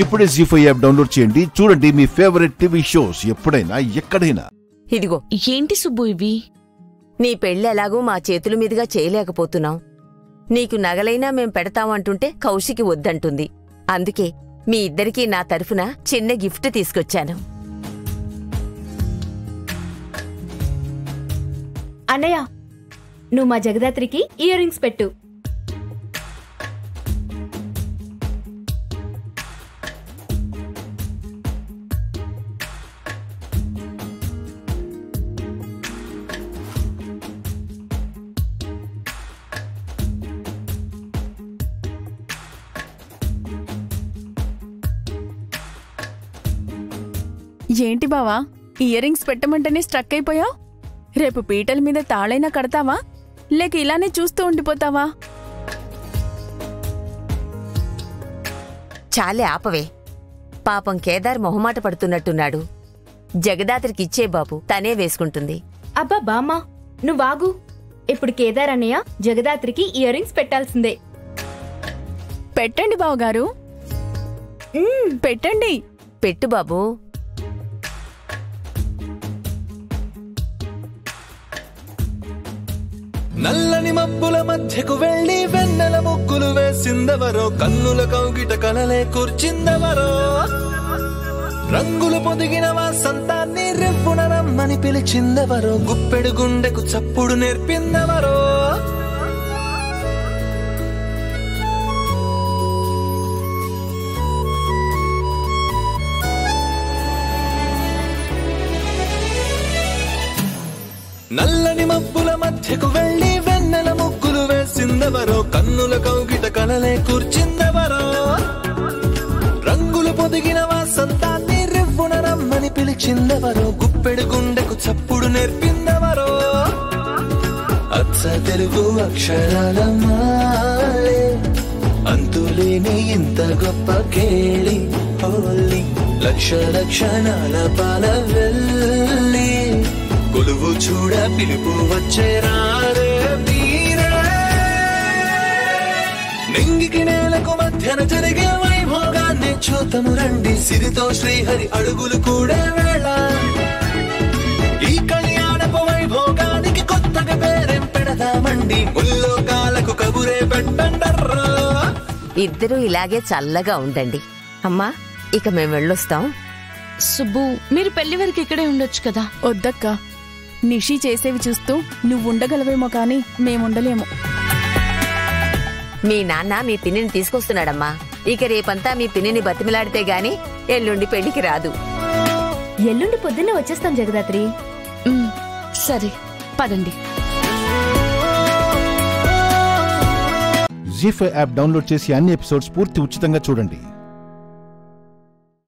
ఇప్పుడే జీ5 app download చేయండి. చూడండి మీ ఫేవరెట్ టీవీ షోస్ ఎప్పుడైనా ఎక్కడైనా. ఇదిగో ఏంటి సుబ్బు ఇవి? నీ పెళ్ళి ఎలాగూ మా చేతుల మీదుగా చేయలేకపోతున్నాం. నీకు నగలైనా మేం పెడతామంటుంటే కౌశికి వద్దంటుంది. అందుకే మీ ఇద్దరికీ నా తరఫున చిన్న గిఫ్ట్ తీసుకొచ్చాను. అన్నయ్య, నువ్వు మా జగదాత్రికి ఇయర్ రింగ్స్ పెట్టు. ఏంటి బావా, ఇయర్ రింగ్స్ పెట్టమంటేనే స్ట్రక్ అయిపోయావు? రేపు పీటల మీద తాళైనా కడతావా, లేక ఇలానే చూస్తూ ఉండిపోతావా? చాలే ఆపవే. పాపం కేదార్ మొహమాట పడుతున్నట్టున్నాడు. జగదాత్రికిచ్చే బాబు, తనే వేసుకుంటుంది. అబ్బా బామ్మా, నువ్వాగు. ఇప్పుడు కేదార్ అన్నయ్య జగదాత్రికి ఇయర్ రింగ్స్ పెట్టాల్సిందే. పెట్టండి బావగారు, పెట్టండి. పెట్టు బాబూ. నల్లని మబ్బుల మధ్యకు వెళ్లి వెన్నెల ముగ్గులు వేసిందెవరో, కన్నుల కౌగిట కలలే కూర్చిందెవరో, రంగులు పొదిగిన వాసంతాన్ని రెవ్వున రమ్మని పిలిచిందెవరో, గుప్పెడు గుండెకు చప్పుడు నేర్పిందెవరో. నల్లని మబ్బుల మధ్యకు వెళ్లి వెన్నెల ముగ్గులు వేసిందెవరో, కన్నుల కౌగిట కలలే కూర్చిందెవరో, రంగులు పొదిగిన వాసంతాన్ని రెవ్వున రమ్మని పిలిచిందెవరో, గుప్పెడు గుండెకు చప్పుడు నేర్పిందెవరో. అచ్చ తెలుగు అక్షరాల మాలే, అంతులేని ఇంత గొప్ప కేళి హోలీ, లక్ష లక్షణాల పాల వెళ్ళి, కొలువు చూడ పిలుపు వచ్చే రారే మీరే. నింగికి నేలకు మధ్యన జరిగే వైభోగాన్ని చూతము రండి, సిరితో శ్రీహరి అడుగులు కూడా వేళ. ఈ కళ్యాణపు వైభోగానికి కొత్తగా పేరేం పెడదామండి, ముల్లోకాలకు కబురే పెట్టండర్రా. ఇద్దరూ ఇలాగే చల్లగా ఉండండి. అమ్మా, ఇక మేం వెళ్ళొస్తాం. సుబ్బు, మీరు పెళ్లి వరకు ఇక్కడే ఉండొచ్చు కదా. వద్దక్క, నిషి చేసేవి చూస్తూ నువ్వుండగలవేమో కాని మేముండలేము. మీ నాన్న మీ పిన్నిని తీసుకొస్తున్నాడమ్మా. ఇక రేపంతా మీ పిన్నిని బతిమిలాడితే గాని ఎల్లుండి పెళ్లికి రాదు. ఎల్లుండి పొద్దున్నే వచ్చేస్తాం జగదాత్రి. సరే పదండి. జీ5 యాప్ డౌన్లోడ్ చేసి అన్ని ఎపిసోడ్స్ పూర్తి ఉచితంగా చూడండి.